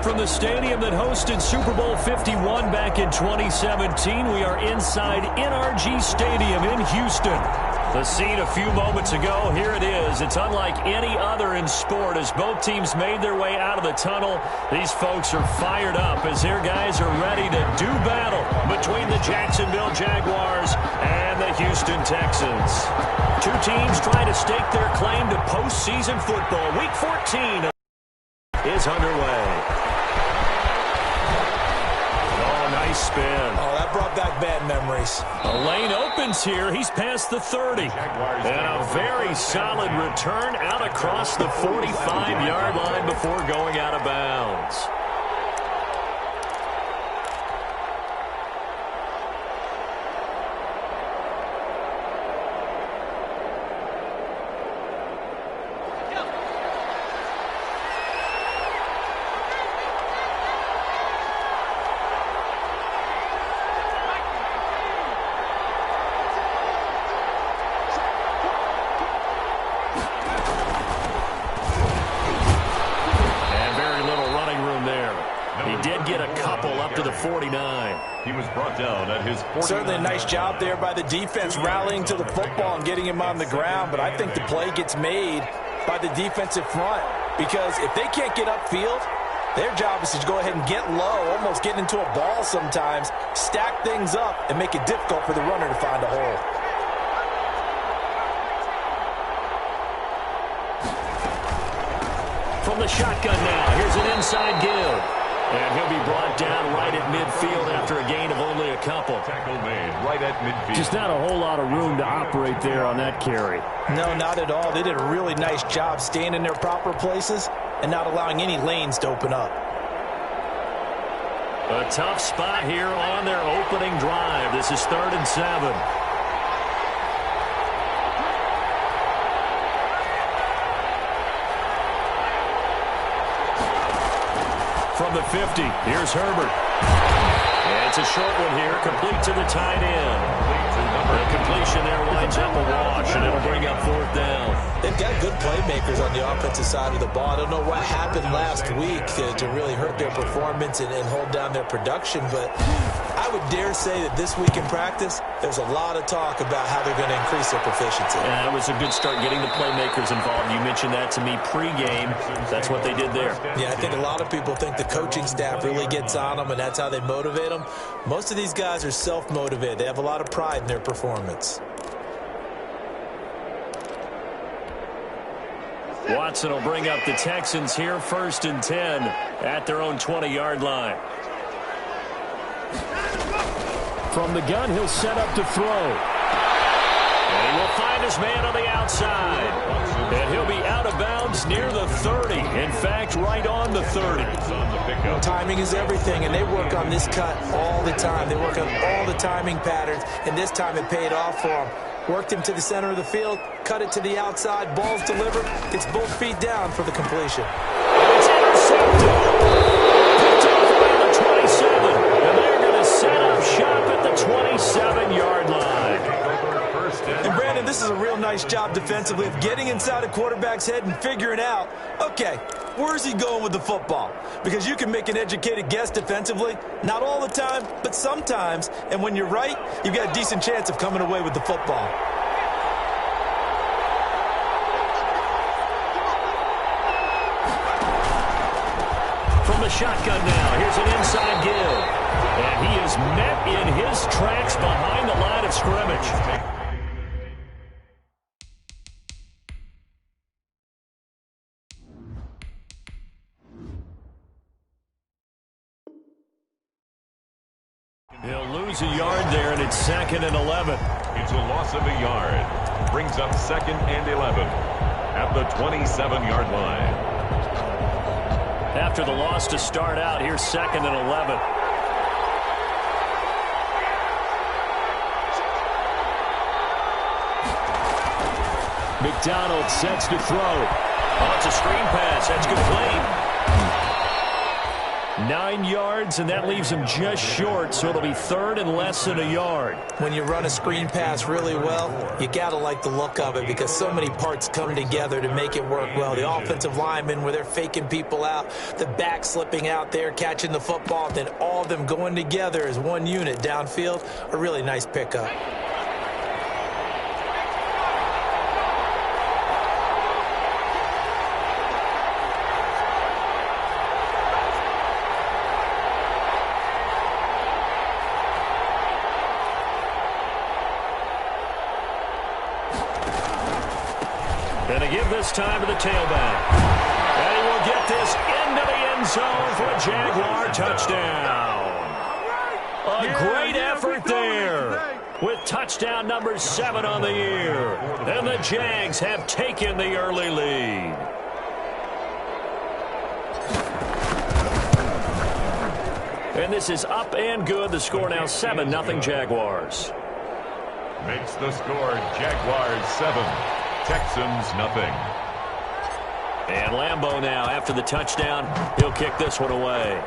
Live from the stadium that hosted Super Bowl 51 back in 2017, we are inside NRG Stadium in Houston. The scene a few moments ago, here it is. It's unlike any other in sport as both teams made their way out of the tunnel. These folks are fired up as their guys are ready to do battle between the Jacksonville Jaguars and the Houston Texans. Two teams trying to stake their claim to postseason football. Week 14 is underway. Oh, nice spin. Oh, that brought back bad memories. A lane opens here. He's past the 30. And a very solid return out across the 45-yard line before going out of bounds. To the 49. He was brought down at his 49. Certainly a nice job there by the defense rallying to the football and getting him on the ground, but I think the play gets made by the defensive front because if they can't get upfield, their job is to go ahead and get low, almost get into a ball sometimes, stack things up, and make it difficult for the runner to find a hole. From the shotgun now, here's an inside give. And he'll be brought down right at midfield after a gain of only a couple. Tackle made right at midfield. Just not a whole lot of room to operate there on that carry. No, not at all. They did a really nice job staying in their proper places and not allowing any lanes to open up. A tough spot here on their opening drive. This is 3rd and 7. From the 50, here's Herbert. And it's a short one here, complete to the tight end. The completion there winds up a wash, and it'll bring up 4th down. They've got good playmakers on the offensive side of the ball. I don't know what happened last week to really hurt their performance and hold down their production, but I would dare say that this week in practice, there's a lot of talk about how they're going to increase their proficiency. Yeah, it was a good start getting the playmakers involved. You mentioned that to me pregame. That's what they did there. Yeah, I think a lot of people think the coaching staff really gets on them, and that's how they motivate them. Most of these guys are self-motivated. They have a lot of pride in their performance. Watson will bring up the Texans here, 1st and 10 at their own 20-yard line. From the gun, he'll set up to throw. And he will find his man on the outside. And he'll be out of bounds near the 30. In fact, right on the 30. Timing is everything, and they work on this cut all the time. They work on all the timing patterns, and this time it paid off for them. Worked him to the center of the field, cut it to the outside, ball's delivered, gets both feet down for the completion. And it's intercepted. Picked off by the 27. And they're going to set up shop at the 27-yard line. And Brandon, this is a real nice job defensively of getting inside a quarterback's head and figuring out, okay, where's he going with the football? Because you can make an educated guess defensively. Not all the time, but sometimes. And when you're right, you've got a decent chance of coming away with the football. From the shotgun now, here's an inside give. And he is met in his tracks behind the line of scrimmage. He'll lose a yard there, and it's 2nd and 11. It's a loss of a yard. Brings up 2nd and 11 at the 27-yard line. After the loss to start out, here's 2nd and 11. McDonald sets to throw. Oh, it's a screen pass. That's complete. 9 yards, and that leaves him just short, so it'll be third and less than a yard. When you run a screen pass really well, you got to like the look of it because so many parts come together to make it work well. The offensive linemen, where they're faking people out, the back slipping out there, catching the football, then all of them going together as one unit downfield, a really nice pickup. And to give this time to the tailback. And he will get this into the end zone for a Jaguar touchdown. A great effort there with touchdown number 7 on the year. And the Jags have taken the early lead. And this is up and good. The score now 7-0 Jaguars. Makes the score Jaguars 7. Texans nothing. And Lambeau now, after the touchdown, he'll kick this one away.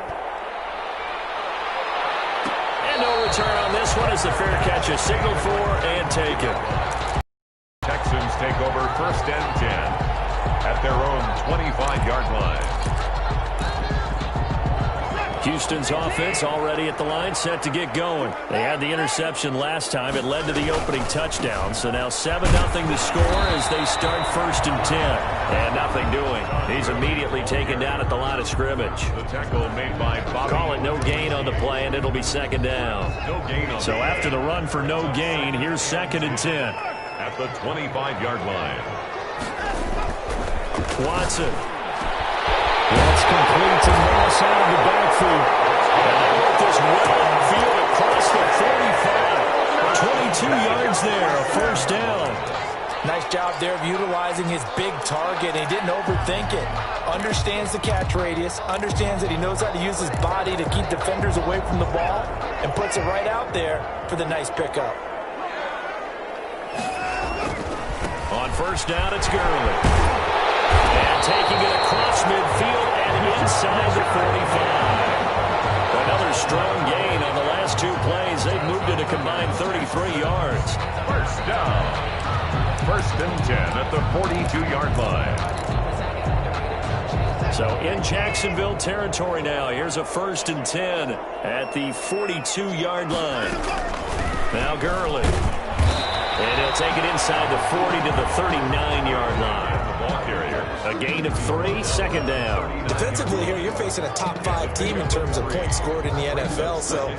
And no return on this one as the fair catch is signaled for and taken. Texans take over 1st and 10 at their own 25-yard line. Houston's offense already at the line, set to get going. They had the interception last time. It led to the opening touchdown. So now 7-0 the score as they start 1st and 10. And nothing doing. He's immediately taken down at the line of scrimmage. The tackle made by Bobby. Call it no gain on the play, and it'll be 2nd down. No gain on so after the run for no gain, here's 2nd and 10. At the 25-yard line. Watson. That's complete to Moss out of the backfield. And they work this well upfield across the 45. 22 yards there, a 1st down. Nice job there of utilizing his big target. He didn't overthink it. Understands the catch radius. Understands that he knows how to use his body to keep defenders away from the ball. And puts it right out there for the nice pickup. On 1st down, it's Gurley. And taking it across midfield and inside the 45. Another strong gain on the last 2 plays. They've moved it a combined 33 yards. 1st down. 1st and 10 at the 42-yard line. So in Jacksonville territory now. Here's a 1st and 10 at the 42-yard line. Now Gurley. And he'll take it inside the 40 to the 39-yard line. A gain of 3, 2nd down. Defensively here, you're facing a top 5 team in terms of points scored in the NFL. So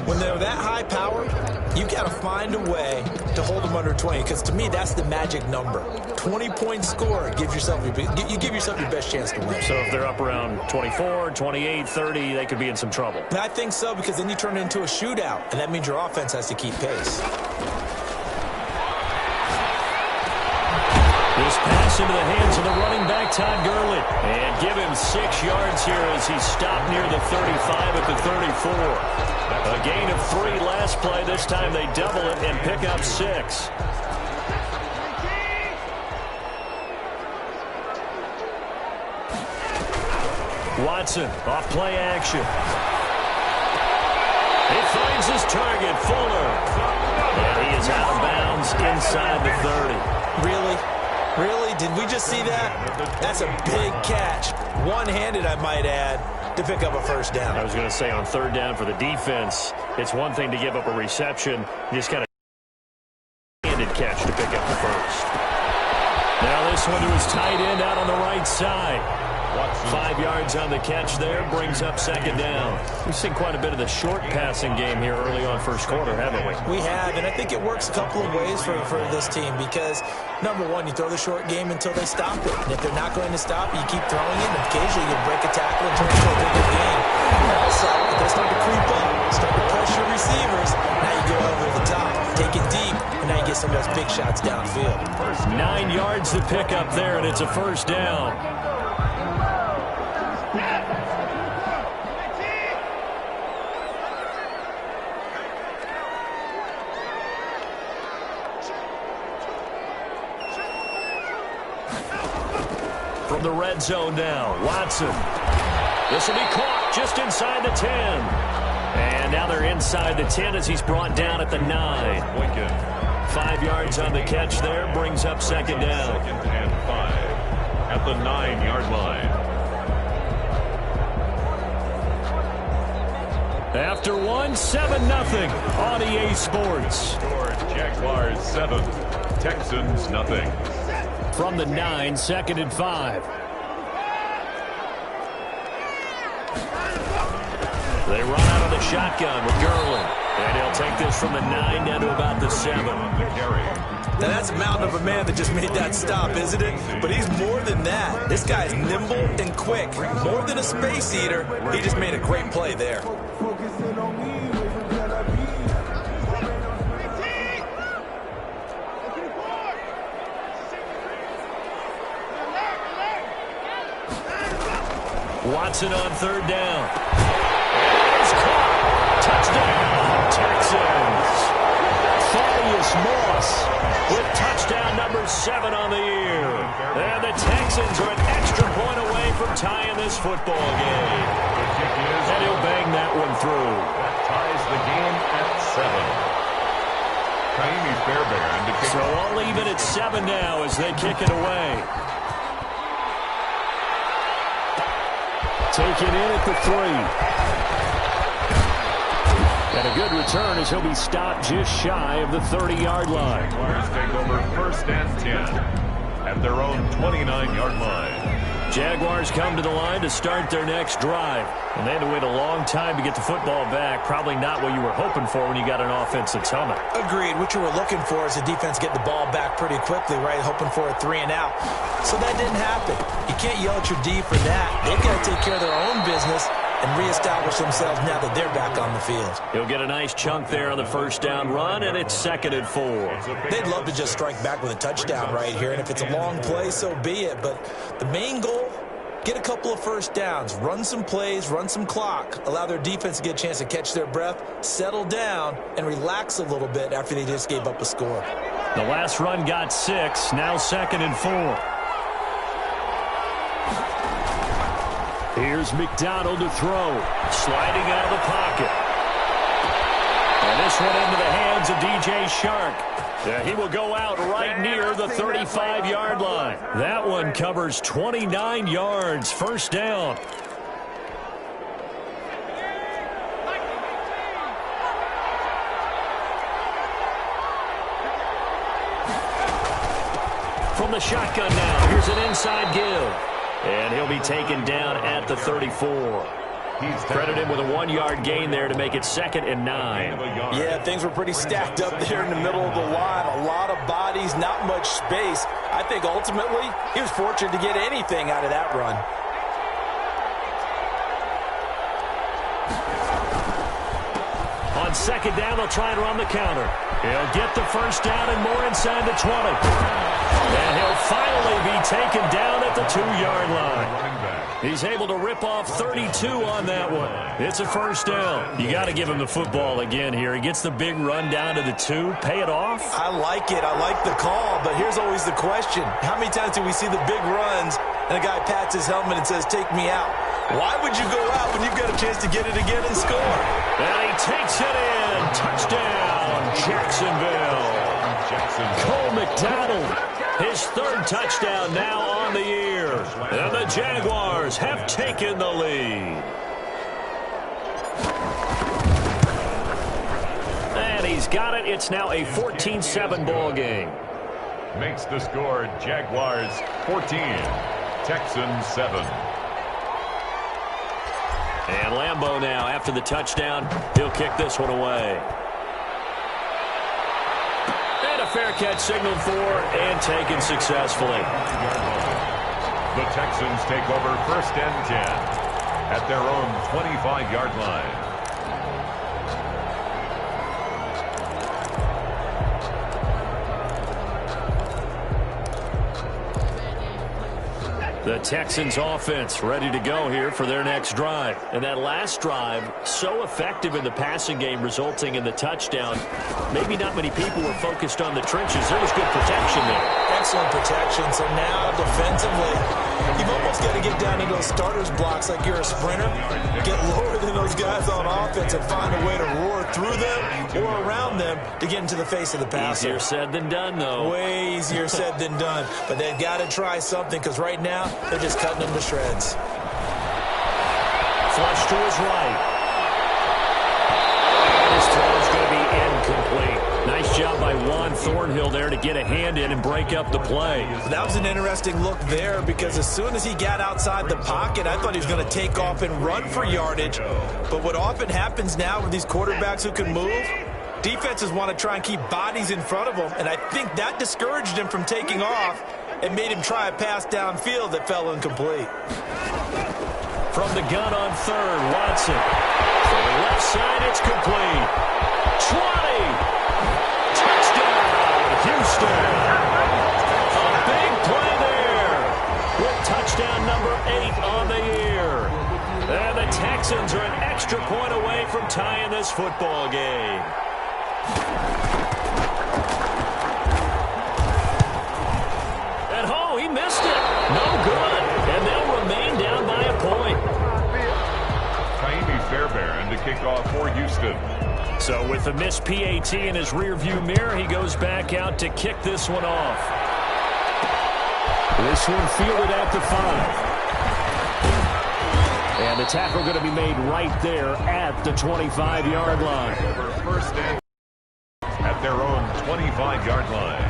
when they're that high powered, you've got to find a way to hold them under 20. Because to me, that's the magic number. 20-point score gives yourself you give yourself your best chance to win. So if they're up around 24, 28, 30, they could be in some trouble. I think so, because then you turn it into a shootout, and that means your offense has to keep pace. This pass into the hands of the running back, Todd Gurley. And give him 6 yards here as he stopped near the 35 at the 34. A gain of 3 last play. This time they double it and pick up 6. Watson off play action. He finds his target, Fuller. And he is out of bounds inside the 30. Really? Really? Did we just see that? That's a big catch. One-handed, I might add, to pick up a 1st down. I was going to say on 3rd down for the defense, it's one thing to give up a reception. You just got a handed catch to pick up the 1st. Now this one to his tight end out on the right side. 5 yards on the catch there, brings up 2nd down. We've seen quite a bit of the short passing game here early on 1st quarter, haven't we? We have, and I think it works a couple of ways for this team because, number one, you throw the short game until they stop it. And if they're not going to stop, you keep throwing it, and occasionally you break a tackle and turn it into a bigger game. And also, if they start to creep up, start to pressure receivers, now you go over the top, take it deep, and now you get some of those big shots downfield. 9 yards to pick up there, and it's a 1st down. From from the red zone now. Watson. This will be caught just inside the 10. And now they're inside the 10 as he's brought down at the 9. 5 yards on the catch there. Brings up second down. Second and 5 at the 9-yard line. After 1, 7-0 on EA Sports. Score Jaguars 7, Texans nothing. From the 9, second and 5. They run out of the shotgun with Gurley. And he'll take this from the 9 down to about the 7. Now that's a mountain of a man that just made that stop, isn't it? But he's more than that. This guy's nimble and quick. More than a space eater. He just made a great play there. Watson on third down. It's caught. Touchdown, Texans. Thaddeus Moss with touchdown number 7 on the year. And the Texans are an extra point away from tying this football game. And he'll bang that one through. That ties the game at 7. Kaimi Fairbairn to kick. So all even at 7 now as they kick it away. Taken in at the 3. And a good return as he'll be stopped just shy of the 30-yard line. Jaguars take over first and 10 at their own 29-yard line. Jaguars come to the line to start their next drive. And they had to wait a long time to get the football back. Probably not what you were hoping for when you got an offense that's humming. Agreed. What you were looking for is the defense get the ball back pretty quickly, right? Hoping for a 3 and out. So that didn't happen. You can't yell at your D for that. They've got to take care of their own business and reestablish themselves now that they're back on the field. He'll get a nice chunk there on the first down run, and it's second and 4. They'd love to just strike back with a touchdown right here, and if it's a long play, so be it. But the main goal, get a couple of first downs, run some plays, run some clock, allow their defense to get a chance to catch their breath, settle down, and relax a little bit after they just gave up a score. The last run got 6, now second and 4. Here's McDonald to throw. Sliding out of the pocket. And this one into the hands of DJ Shark. He will go out right near the 35-yard line. That one covers 29 yards. First down. From the shotgun now, here's an inside give. And he'll be taken down at the 34. He's credited with a 1-yard gain there to make it second and 9. Yeah, things were pretty stacked up there in the middle of the line. A lot of bodies, not much space. I think ultimately he was fortunate to get anything out of that run. On second down, they'll try and run the counter. He'll get the first down and more inside the 20. And he'll finally be taken down at the 2-yard line. He's able to rip off 32 on that one. It's a first down. You got to give him the football again here. He gets the big run down to the 2. Pay it off. I like it. I like the call, but here's always the question. How many times do we see the big runs and a guy pats his helmet and says, take me out? Why would you go out when you've got a chance to get it again and score? And he takes it in. Touchdown, Jacksonville. Cole McDonald, his 3rd touchdown now on the year. And the Jaguars have taken the lead. And he's got it. It's now a 14-7 ball game. Makes the score Jaguars 14, Texans 7. And Lambeau now, after the touchdown, he'll kick this one away. And a fair catch signaled for and taken successfully. The Texans take over first and 10 at their own 25-yard line. The Texans offense ready to go here for their next drive. And that last drive, so effective in the passing game, resulting in the touchdown. Maybe not many people were focused on the trenches. There was good protection there. Excellent protection. So now defensively, You've almost got to get down into those starters blocks like you're a sprinter, get lower than those guys on offense and find a way to roar through them or around them to get into the face of the passer. Easier said than done, though. Way easier said than done. But they've got to try something because right now they're just cutting them to shreds. Flush to his right. His throw is going to be incomplete. Nice job by Juan Thornhill there to get a hand in and break up the play. That was an interesting look there because as soon as he got outside the pocket, I thought he was going to take off and run for yardage. But what often happens now with these quarterbacks who can move, defenses want to try and keep bodies in front of them, and I think that discouraged him from taking off and made him try a pass downfield that fell incomplete. From the gun on third, Watson. To the left side, it's complete. 20. Touchdown, Houston. A big play there with touchdown number 8 on the year. And the Texans are an extra point away from tying this football game. At home, he missed it. No good. And they'll remain down by a point. Ka'imi Fairbairn to kick off for Houston. So with the missed PAT in his rearview mirror, he goes back out to kick this one off. This one fielded at the 5. And the tackle going to be made right there at the 25-yard line. Over first and at their own 25-yard line.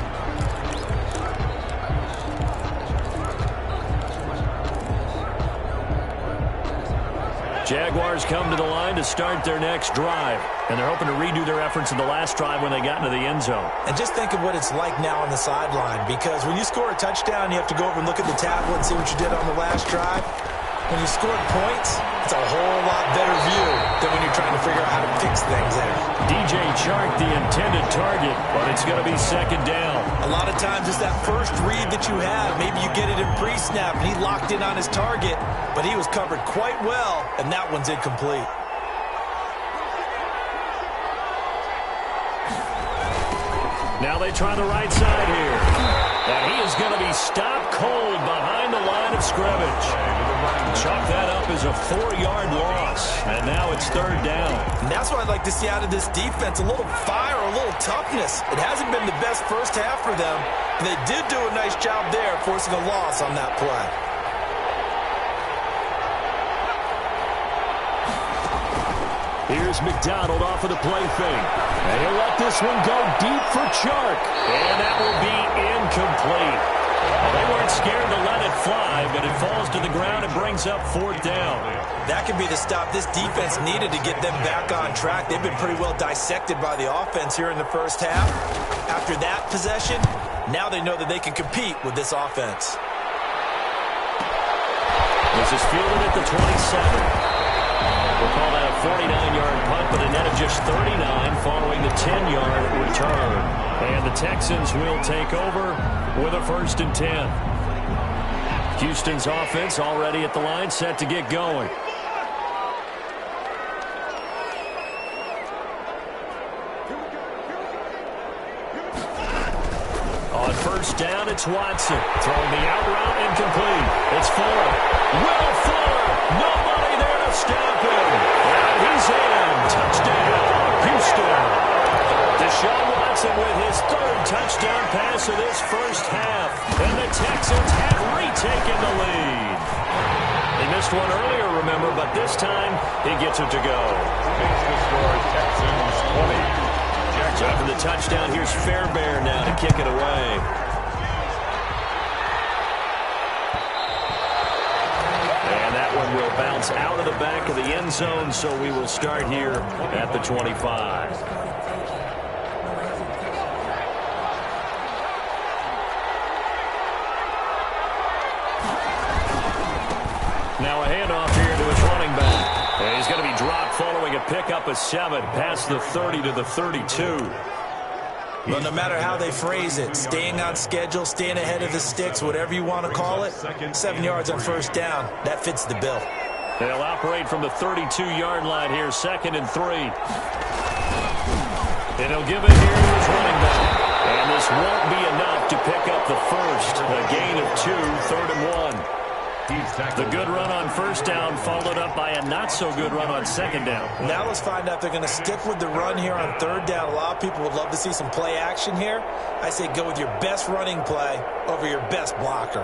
Jaguars come to the line to start their next drive. And they're hoping to redo their efforts in the last drive when they got into the end zone. And just think of what it's like now on the sideline, because when you score a touchdown, you have to go over and look at the tablet and see what you did on the last drive. When you scored points, it's a whole lot better view than when you're trying to figure out how to fix things there. DJ Chark, the intended target, but it's going to be second down. A lot of times it's that first read that you have. Maybe you get it in pre-snap, and he locked in on his target, but he was covered quite well, and that one's incomplete. Now they try the right side here. And he is going to be stopped cold behind the line of scrimmage. Chalk that up as a 4-yard loss. And now it's third down. And that's what I'd like to see out of this defense. A little fire, a little toughness. It hasn't been the best first half for them. And they did do a nice job there, forcing a loss on that play. Here's McDonald off of the play fake. And he'll let this one go deep for Chark. And that will be incomplete. Well, they weren't scared to let it fly, but it falls to the ground and brings up fourth down. That could be the stop this defense needed to get them back on track. They've been pretty well dissected by the offense here in the first half. After that possession, now they know that they can compete with this offense. This is fielded at the 27. We'll call that a 49-yard punt, but a net of just 39 following the 10-yard return. And the Texans will take over with a 1st and 10. Houston's offense already at the line, set to get going. On first down, it's Watson. Throwing the out route incomplete. It's Fuller. Will Fuller. Nobody there to stop him. And he's in. Touchdown, Houston. Deshaun Watson with his 3rd touchdown pass of this first half. And the Texans have retaken the lead. They missed one earlier, remember, but this time he gets it to go. Makes the score Texans 20. So after the touchdown, here's Fairbairn now to kick it away. And that one will bounce out of the back of the end zone, so we will start here at the 25. Now a handoff here to his running back. And he's going to be dropped following a pickup of 7 past the 30 to the 32. Well, no matter how they phrase it, staying on schedule, staying ahead of the sticks, whatever you want to call it, 7 yards on first down, that fits the bill. They'll operate from the 32-yard line here, 2nd and 3. And he'll give it here to his running back. And this won't be enough to pick up the first. A gain of 2, 3rd and 1. The good run on first down followed up by a not-so-good run on second down. Now let's find out if they're going to stick with the run here on third down. A lot of people would love to see some play action here. I say go with your best running play over your best blocker.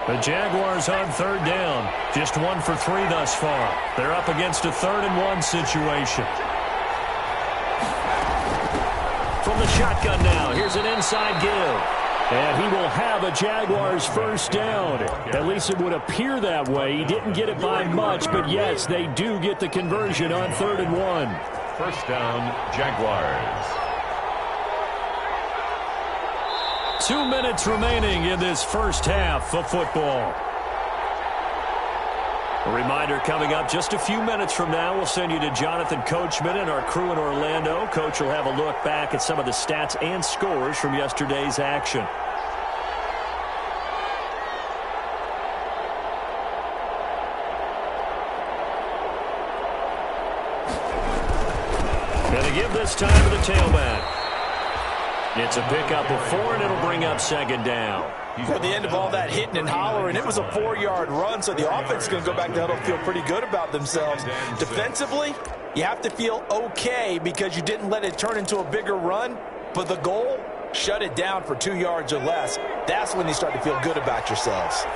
The Jaguars on third down. Just 1 for 3 thus far. They're up against a 3rd-and-1 situation. From the shotgun now, here's an inside give. And he will have a Jaguars first down. At least it would appear that way. He didn't get it by much, but yes, they do get the conversion on 3rd-and-1. First down, Jaguars. 2 minutes remaining in this first half of football. A reminder coming up just a few minutes from now. We'll send you to Jonathan Coachman and our crew in Orlando. Coach will have a look back at some of the stats and scores from yesterday's action. Going to give this time to the tailback. It's a pickup of 4, and it'll bring up second down. At the end of all that hitting and hollering, it was a 4-yard run, so the offense is going to go back to huddle, feel pretty good about themselves. Defensively, you have to feel okay because you didn't let it turn into a bigger run, but the goal, shut it down for 2 yards or less. That's when you start to feel good about yourselves.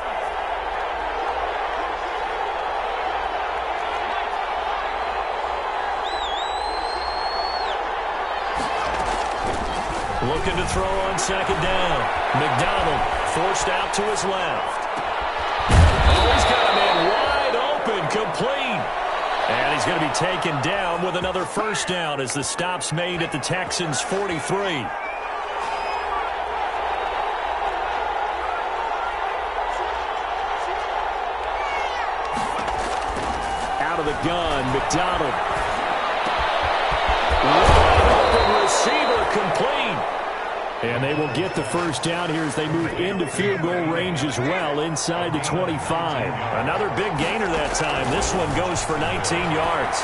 Looking to throw on second down. McDonald forced out to his left. Oh, he's got a man wide open, complete. And he's going to be taken down with another first down as the stop's made at the Texans' 43. Out of the gun, McDonald. Wide open receiver, complete. And they will get the first down here as they move into field goal range as well, inside the 25. Another big gainer that time. This one goes for 19 yards.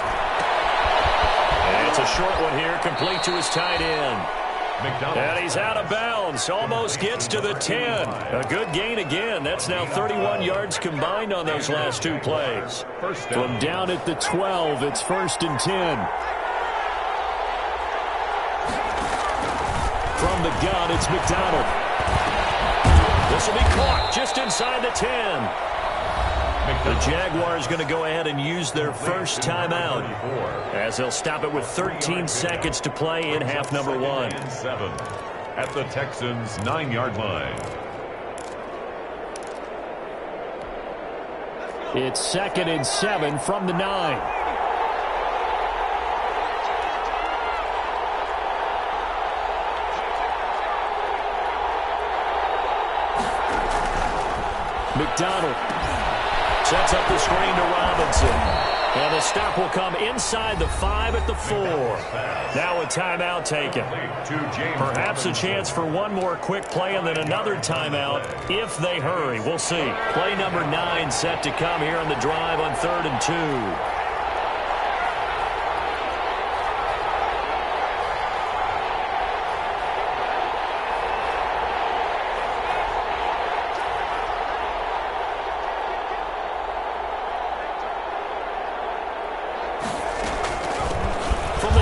And it's a short one here, complete to his tight end. And he's out of bounds, almost gets to the 10. A good gain again. That's now 31 yards combined on those last 2 plays. From down at the 12, it's 1st and 10. From the gun, it's McDonald. This will be caught just inside the 10. The Jaguars going to go ahead and use their first timeout as they'll stop it with 13 seconds to play in half number 1. At the Texans' 9-yard line. It's 2nd and 7 from the 9. McDonald sets up the screen to Robinson. And the stop will come inside the 5 at the 4. Now a timeout taken. Perhaps a chance for one more quick play and then another timeout if they hurry. We'll see. Play number 9 set to come here on the drive on 3rd and 2.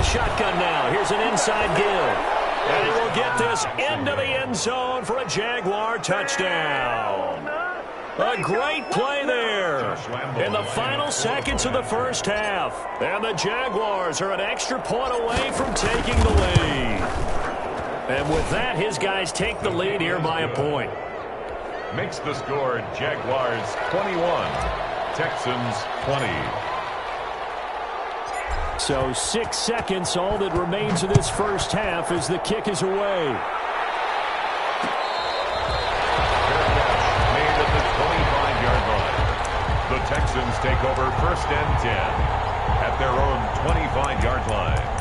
Shotgun now. Here's an inside give. And he will get this into the end zone for a Jaguar touchdown. A great play there in the final seconds of the first half. And the Jaguars are an extra point away from taking the lead. And with that, his guys take the lead here by a point. Makes the score Jaguars 21, Texans 20. So 6 seconds, all that remains of this first half as the kick is away. Made at the 25-yard line. The Texans take over 1st and 10 at their own 25-yard line.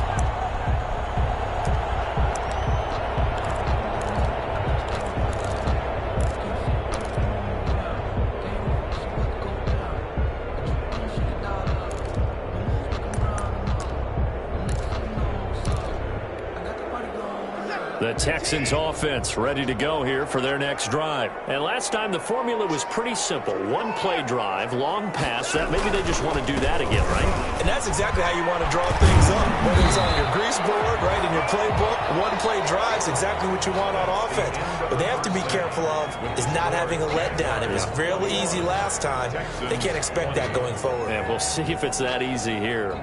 The Texans offense ready to go here for their next drive. And last time the formula was pretty simple. One play drive, long pass. That maybe they just want to do that again, right? And that's exactly how you want to draw things up. Whether it's on your grease board, right, in your playbook, one play drive is exactly what you want on offense. But they have to be careful of is not having a letdown. It was real easy last time. They can't expect that going forward. And we'll see if it's that easy here.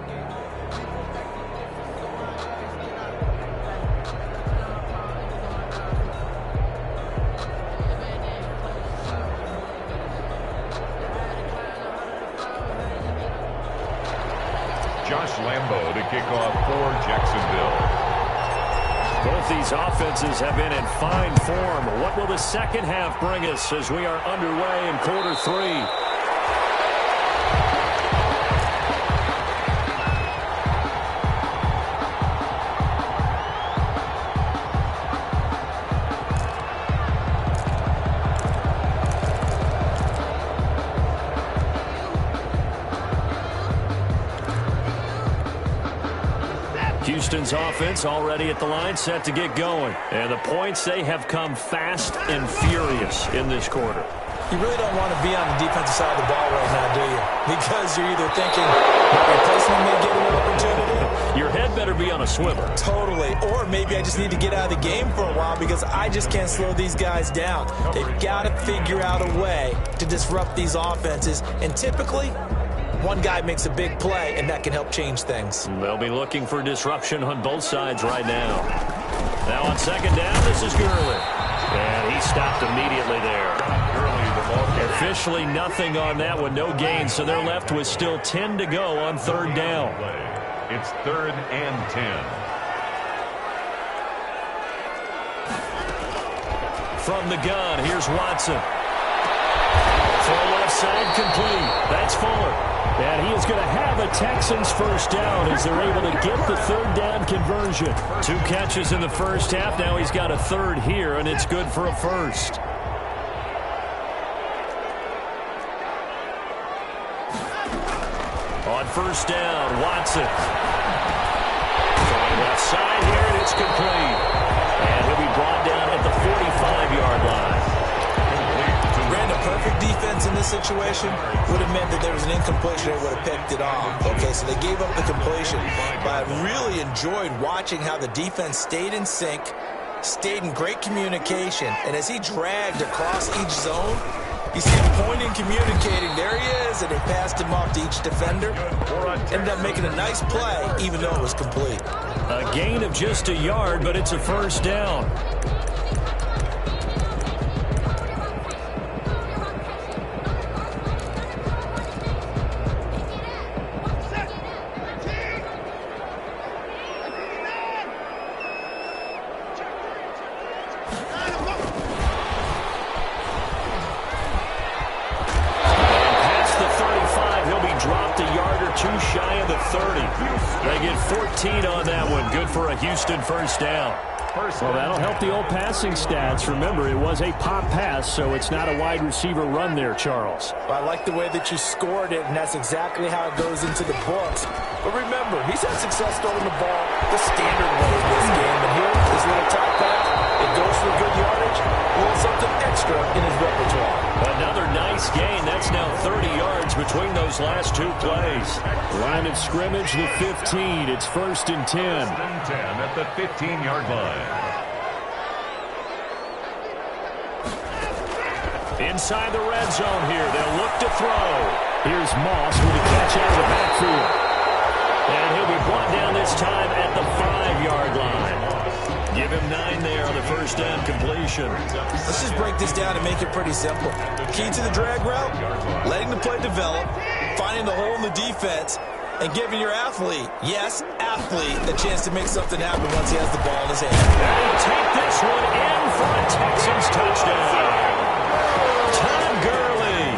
Josh Lambo to kick off for Jacksonville. Both these offenses have been in fine form. What will the second half bring us as we are underway in quarter three? Houston's offense already at the line, set to get going. And the points, they have come fast and furious in this quarter. You really don't want to be on the defensive side of the ball right now, do you? Because you're either thinking, my replacement may get an opportunity. Your head better be on a swivel. Totally. Or maybe I just need to get out of the game for a while because I just can't slow these guys down. They've got to figure out a way to disrupt these offenses. And typically, one guy makes a big play, and that can help change things. They'll be looking for disruption on both sides right now. Now on second down, this is Gurley. And he stopped immediately there. Gurley, the ball carrier. Officially nothing on that one, no gain, so they're left with still 10 to go on third down. It's 3rd and 10. From the gun, here's Watson. Throw left side complete. That's Fuller. And he is going to have a Texans first down as they're able to get the third down conversion. 2 catches in the first half. Now he's got a third here, and it's good for a first. On first down, Watson. Throwing left side here, and it's complete. And he'll be brought down at the 45-yard line. Ran a perfect defense in this situation would have meant that there was an incompletion. They would have picked it off. Okay, so they gave up the completion. But I really enjoyed watching how the defense stayed in sync, stayed in great communication. And as he dragged across each zone, you see him pointing, communicating. There he is, and they passed him off to each defender. Ended up making a nice play, even though it was complete. A gain of just a yard, but it's a first down. They get 14 on that one. Good for a Houston first down. Well, that'll help the old passing stats. Remember, it was a pop pass, so it's not a wide receiver run there, Charles. Well, I like the way that you scored it, and that's exactly how it goes into the books. But remember, he's had success throwing the ball the standard way in this game. And here, his little top pass, it goes for good yardage, a little something extra in his repertoire. Another nice gain. That's now 30 yards between those last 2 plays. Line of scrimmage, the 15. It's 1st and 10. 1st and 10 at the 15-yard line. Inside the red zone here. They'll look to throw. Here's Moss with a catch out of the backfield. And he'll be brought down this time at the 5-yard line. Give him 9 there on the first down completion. Let's just break this down and make it pretty simple. Key to the drag route, letting the play develop, finding the hole in the defense, and giving your athlete, yes, athlete, a chance to make something happen once he has the ball in his hand. And he'll take this one in for a Texans touchdown. Todd Gurley,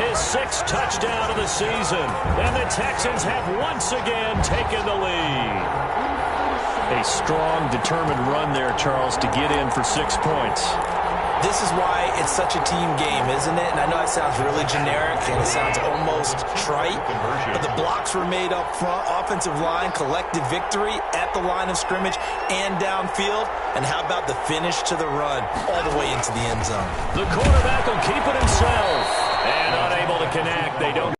his 6th touchdown of the season. And the Texans have once again taken the lead. A strong, determined run there, Charles, to get in for 6 points. This is why it's such a team game, isn't it? And I know it sounds really generic and it sounds almost trite, but the blocks were made up front, offensive line, collective victory at the line of scrimmage and downfield. And how about the finish to the run all the way into the end zone? The quarterback will keep it himself and unable to connect. They don't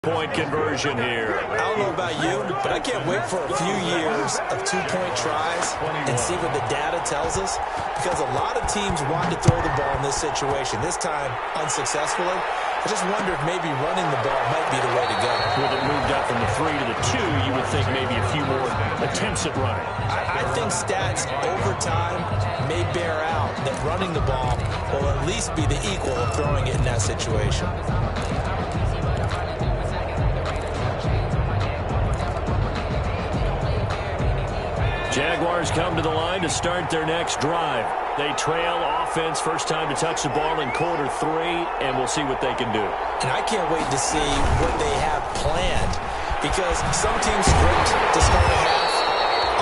point conversion here. I don't know about you, but I can't wait for a few years of two-point tries and see what the data tells us, because a lot of teams want to throw the ball in this situation, this time unsuccessfully. I just wonder if maybe running the ball might be the way to go. With it moved up from the 3 to the 2, you would think maybe a few more attempts at running. I think stats over time may bear out that running the ball will at least be the equal of throwing it in that situation. Jaguars come to the line to start their next drive. They trail offense, first time to touch the ball in quarter 3, and we'll see what they can do. And I can't wait to see what they have planned, because some teams sprint to start a half.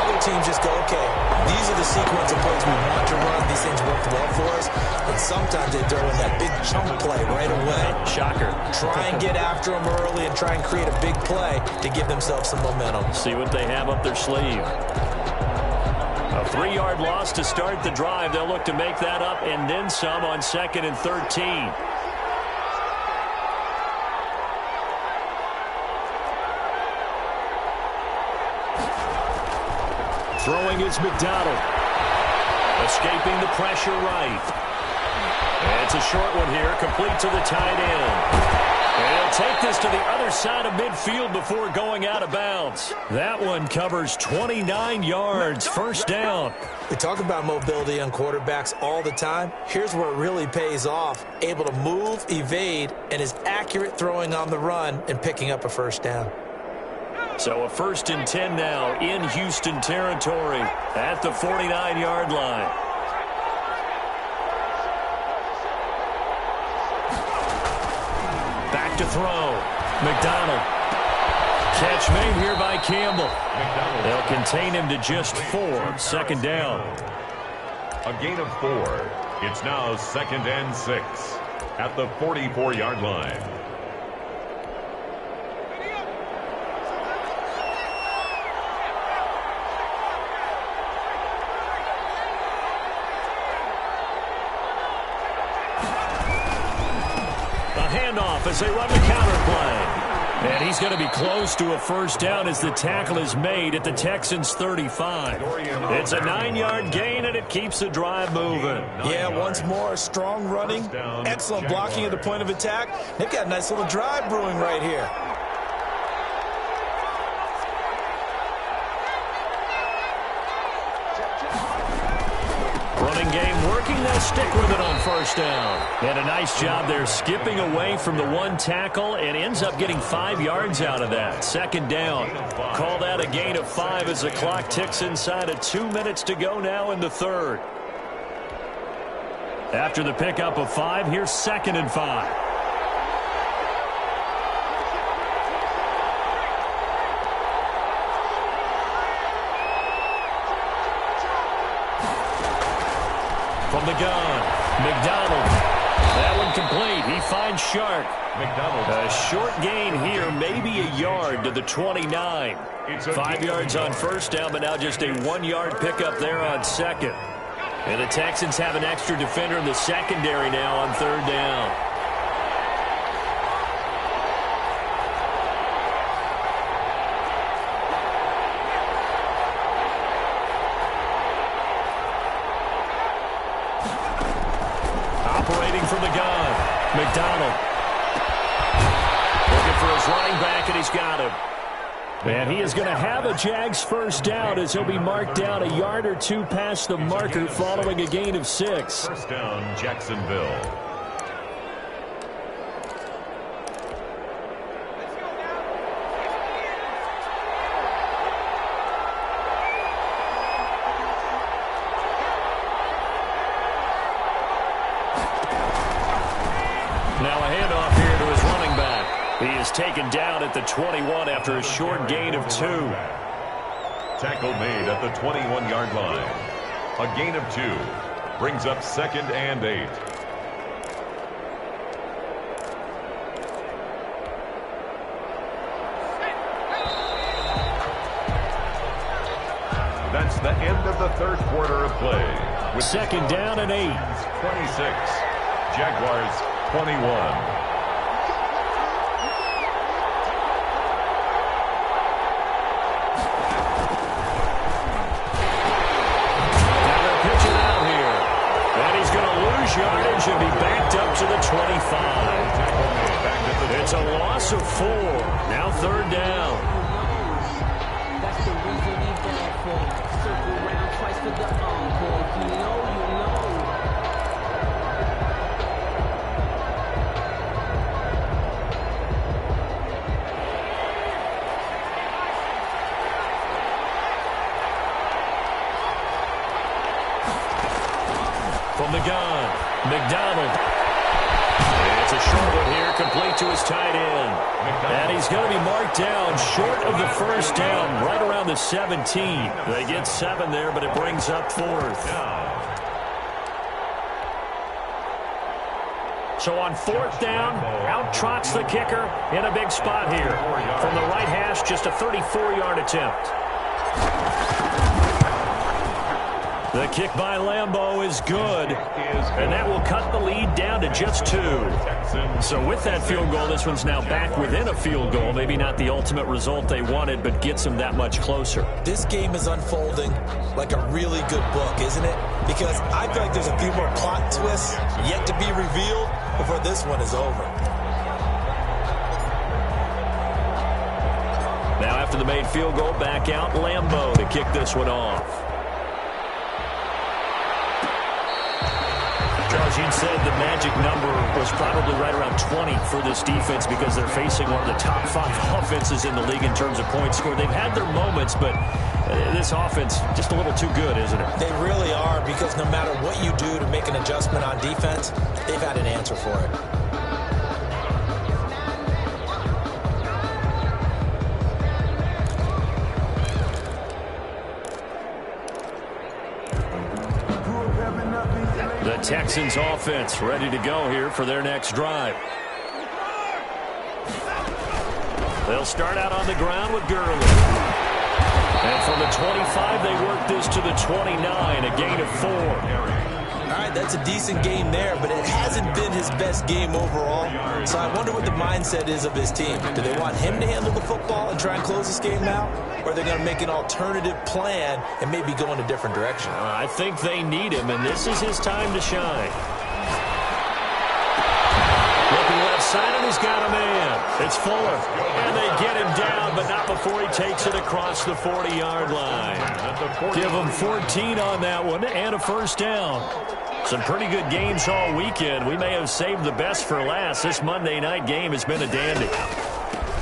Other teams just go, okay, these are the sequence of plays we want to run. These things work well for us. And sometimes they throw in that big chunk play right away. Shocker. Try and get after them early and try and create a big play to give themselves some momentum. See what they have up their sleeve. A 3-yard loss to start the drive. They'll look to make that up and then some on 2nd and 13. Throwing is McDonald. Escaping the pressure right. And it's a short one here, complete to the tight end. And he'll take this to the other side of midfield before going out of bounds. That one covers 29 yards, first down. We talk about mobility on quarterbacks all the time. Here's where it really pays off. Able to move, evade, and is accurate throwing on the run and picking up a first down. So a 1st and 10 now in Houston territory at the 49-yard line. Back to throw. McDonald. Catch made here by Campbell. They'll contain him to just 4. 2nd down. A gain of 4. It's now 2nd and 6 at the 44-yard line. As they run the counter play. And he's going to be close to a first down as the tackle is made at the Texans' 35. It's a 9-yard gain, and it keeps the drive moving. Yeah, once more, strong running, excellent blocking at the point of attack. They've got a nice little drive brewing right here. Running game working. They'll stick with it on first down. And a nice job there skipping away from the one tackle and ends up getting 5 yards out of that. 2nd down. Call that a gain of 5 as the clock ticks inside of 2 minutes to go now in the 3rd. After the pickup of 5, here's 2nd and 5. From the gun, McDonald. That one complete. He finds Shark. McDonald. A short gain here, maybe a yard to the 29. 5 yards on first down, but now just a 1-yard pickup there on 2nd. And the Texans have an extra defender in the secondary now on 3rd down. From the gun, McDonald. Looking for his running back, and he's got him. And he is going to have a Jags first down as he'll be marked down a yard or 2 past the marker following a gain of 6. First down, Jacksonville. Now a handoff here to his running back. He is taken down at the 21 after a short gain of 2. Tackle made at the 21-yard line. A gain of 2. Brings up 2nd and 8. That's the end of the 3rd quarter of play. With 2nd down and 8. 26. Jaguars 21. Yardage and be backed up to the 25. It's a loss of 4. Now 3rd down. That's the reason we down for. Circle around twice for the encore. You know, you know. From the gun, McDonald. It's a short one here, complete to his tight end. And he's going to be marked down short of the 1st down, right around the 17. They get 7 there, but it brings up 4th. So on 4th down, out trots the kicker in a big spot here. From the right hash, just a 34-yard attempt. The kick by Lambeau is good, and that will cut the lead down to just 2. So with that field goal, this one's now back within a field goal. Maybe not the ultimate result they wanted, but gets them that much closer. This game is unfolding like a really good book, isn't it? Because I feel like there's a few more plot twists yet to be revealed before this one is over. Now after the made field goal, back out Lambeau to kick this one off. Charles, you said the magic number was probably right around 20 for this defense because they're facing one of the top 5 offenses in the league in terms of points scored. They've had their moments, but this offense just a little too good, isn't it? They really are, because no matter what you do to make an adjustment on defense, they've had an answer for it. The Texans offense ready to go here for their next drive. They'll start out on the ground with Gurley. And from the 25, they work this to the 29, a gain of 4. All right, that's a decent game there, but it hasn't been his best game overall. So I wonder what the mindset is of his team. Do they want him to handle the football and try and close this game out? Or are they going to make an alternative plan and maybe go in a different direction? I think they need him, and this is his time to shine. Looking left side, and he's got a man. It's Fuller. And they get him down, but not before he takes it across the 40-yard line. Give him 14 on that one and a 1st down. Some pretty good games all weekend. We may have saved the best for last. This Monday night game has been a dandy.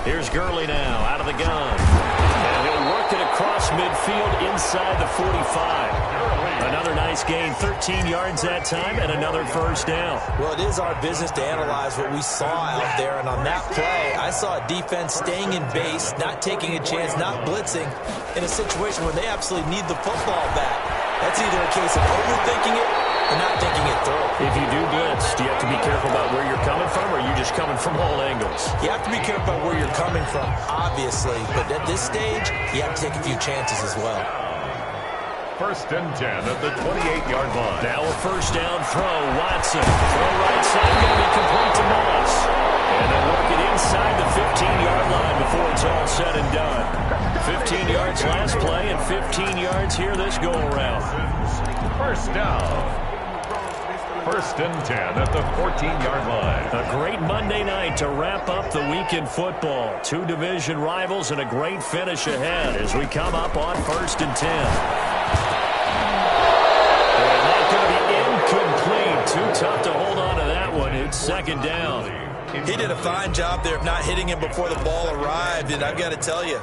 Here's Gurley now out of the gun. And he'll work it across midfield inside the 45. Another nice gain, 13 yards that time, and another 1st down. Well, it is our business to analyze what we saw out there, and on that play, I saw a defense staying in base, not taking a chance, not blitzing, in a situation where they absolutely need the football back. That's either a case of overthinking it or not thinking it through. If you do blitz, do you have to be careful about where you're coming from, or are you just coming from all angles? You have to be careful about where you're coming from, obviously, but at this stage, you have to take a few chances as well. 1st and 10 at the 28-yard line. Now a 1st down throw. Watson. Throw right side. Going to be complete to Moss. And they'll work it inside the 15-yard line before it's all said and done. 15 yards last play and 15 yards here this go-around. 1st down. 1st and 10 at the 14-yard line. A great Monday night to wrap up the week in football. 2 division rivals and a great finish ahead as we come up on 1st and 10. Incomplete. Too tough to hold on to that one. It's 2nd down. He did a fine job there of not hitting him before the ball arrived, and I've got to tell you,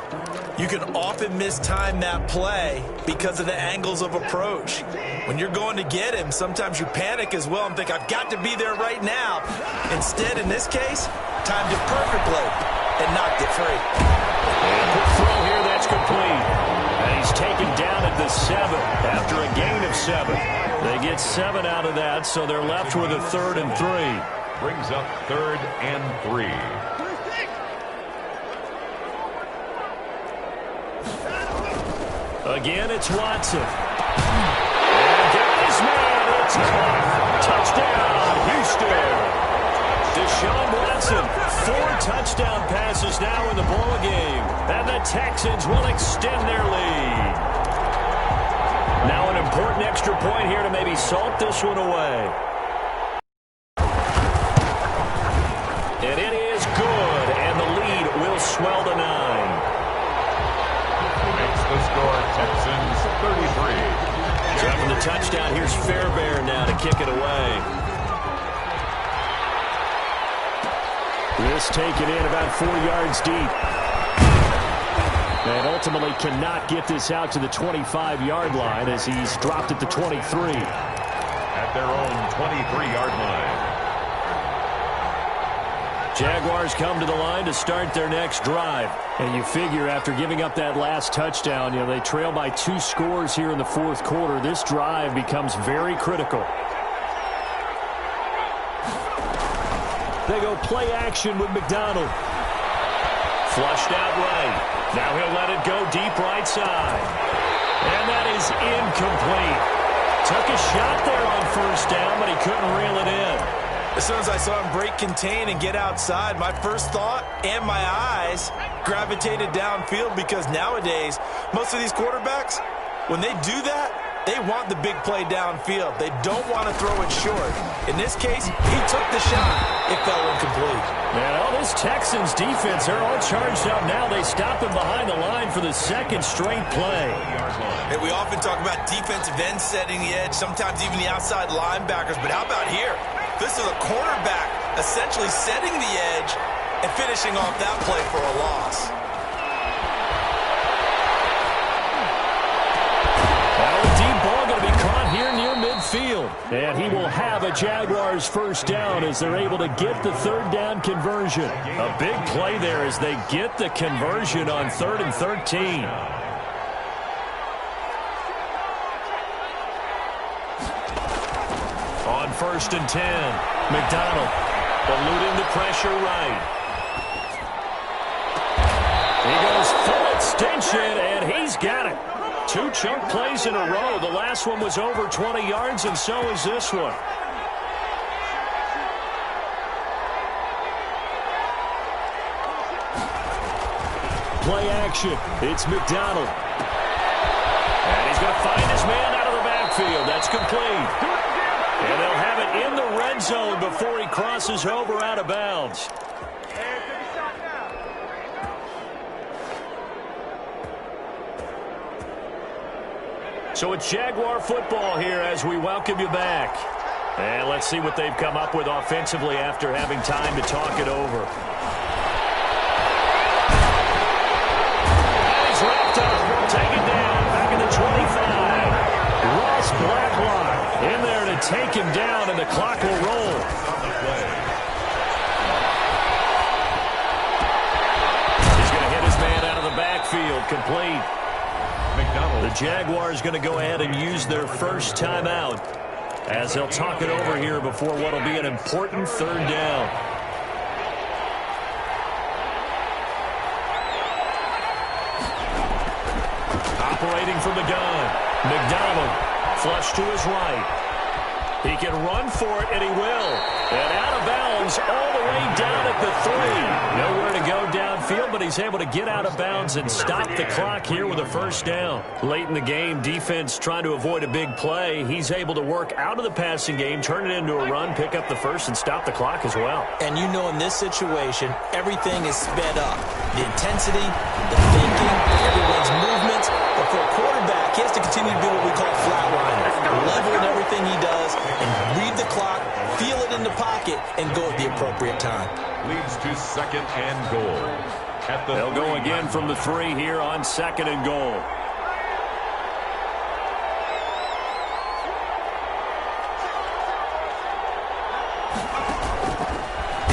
you can often mistime that play because of the angles of approach. When you're going to get him, sometimes you panic as well and think, I've got to be there right now. Instead, in this case, timed it perfectly and knocked it free. And quick throw here, that's complete. And he's taken down at the 7 after a gain of 7. They get 7 out of that, so they're left with a 3rd and 3. Brings up 3rd and 3. Again, it's Watson. And his man, it's caught. Touchdown, Houston. Deshaun Watson, 4 touchdown passes now in the ball game. And the Texans will extend their lead. Now an important extra point here to maybe salt this one away. And it is good, and the lead will swell to 9. Makes the score Texans 33. After the touchdown, here's Fairbairn now to kick it away. This taken in about 4 yards deep. And ultimately cannot get this out to the 25-yard line as he's dropped at the 23. At their own 23-yard line. Jaguars come to the line to start their next drive. And you figure after giving up that last touchdown, they trail by 2 scores here in the 4th quarter. This drive becomes very critical. They go play action with McDonald. Flushed out right. Now he'll let it go deep right side. And that is incomplete. Took a shot there on 1st down, but he couldn't reel it in. As soon as I saw him break contain and get outside, my first thought and my eyes gravitated downfield, because nowadays, most of these quarterbacks, when they do that, they want the big play downfield. They don't want to throw it short. In this case, he took the shot. It fell incomplete. Man, all this Texans defense, they're all charged up now. They stop him behind the line for the 2nd straight play. Hey, we often talk about defensive ends setting the edge, sometimes even the outside linebackers, but how about here? This is a quarterback essentially setting the edge and finishing off that play for a loss. And he will have a Jaguars 1st down as they're able to get the 3rd down conversion. A big play there as they get the conversion on 3rd and 13. On 1st and 10, McDonald eluding the pressure right. He goes full extension, and he's got it. 2 chunk plays in a row. The last one was over 20 yards, and so is this one. Play action. It's McDonald. And he's going to find his man out of the backfield. That's complete. And they'll have it in the red zone before he crosses over out of bounds. So it's Jaguar football here as we welcome you back. And let's see what they've come up with offensively after having time to talk it over. And he's wrapped up. Take it down. Back at the 25. Ross Blacklock in there to take him down, and the clock will roll. He's going to hit his man out of the backfield. Complete. McDonald. The Jaguars going to go ahead and use their first timeout as they'll talk it over here before what will be an important 3rd down. Operating from the gun, McDonald flush to his right. He can run for it, and he will. And out of bounds all the way down at the 3. Nowhere to go downfield, but he's able to get out of bounds and stop the clock here with a 1st down. Late in the game, defense trying to avoid a big play. He's able to work out of the passing game, turn it into a run, pick up the 1st, and stop the clock as well. And you know in this situation, everything is sped up. The intensity, the thinking, everyone's movements. But for a quarterback, he has to continue to do what we call flatlining. Level in everything he does and read the clock, feel it in the pocket, and go at the appropriate time. Leads to 2nd and goal. They'll go again from the 3 here on 2nd and goal.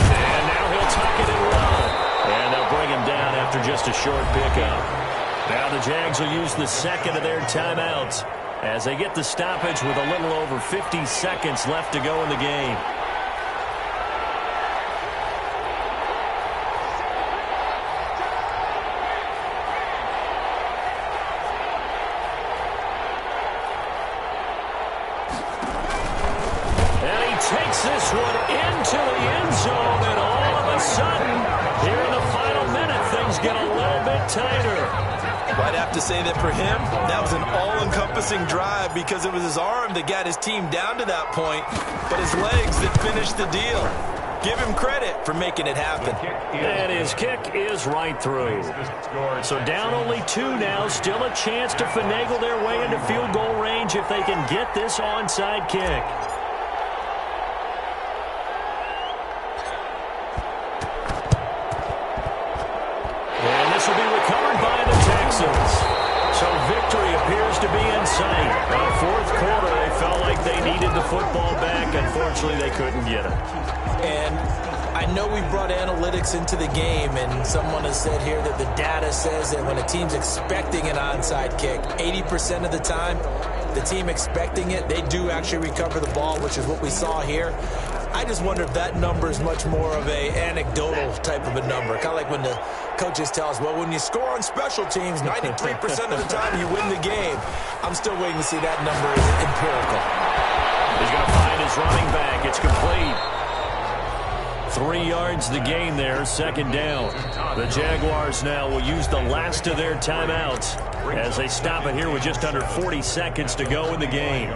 And now he'll tuck it and run. And they'll bring him down after just a short pickup. Now the Jags will use the 2nd of their timeouts as they get the stoppage with a little over 50 seconds left to go in the game. And he takes this one into the end zone, and all of a sudden, here in the final minute, things get a little bit tighter. I'd have to say that for him, that was an all-encompassing drive because it was his arm that got his team down to that point, but his legs that finished the deal. Give him credit for making it happen. And his kick is right through. So down only 2 now, still a chance to finagle their way into field goal range if they can get this onside kick. And this will be recovered by the Texans. So victory appears to be in sight. Fourth quarter, they felt like they needed the football back. Unfortunately, they couldn't get it. And I know we brought analytics into the game, and someone has said here that the data says that when a team's expecting an onside kick, 80% of the time, the team expecting it, they do actually recover the ball, which is what we saw here. I just wonder if that number is much more of a anecdotal type of a number. Kind of like when the coaches tell us, well, when you score on special teams, 93% of the time you win the game. I'm still waiting to see that number is empirical. He's going to find his running back. It's complete. 3 yards the gain there, second down. The Jaguars now will use the last of their timeouts as they stop it here with just under 40 seconds to go in the game.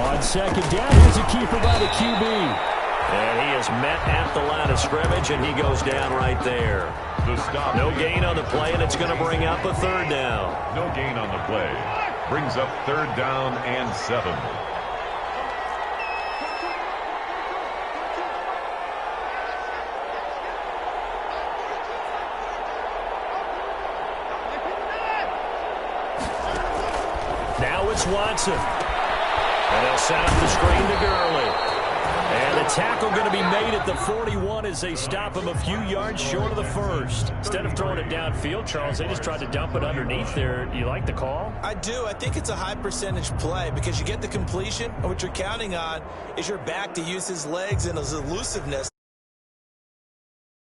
On second down, here's a keeper by the QB. And he is met at the line of scrimmage, and he goes down right there. No gain on the play, and it's going to bring up a third down. No gain on the play. Brings up third down and 7. Now it's Watson. And they'll set up the screen to Gurley. And the tackle going to be made at the 41 as they stop him a few yards short of the first. Instead of throwing it downfield, Charles, they just tried to dump it underneath there. You like the call? I do. I think it's a high percentage play because you get the completion, and what you're counting on is your back to use his legs and his elusiveness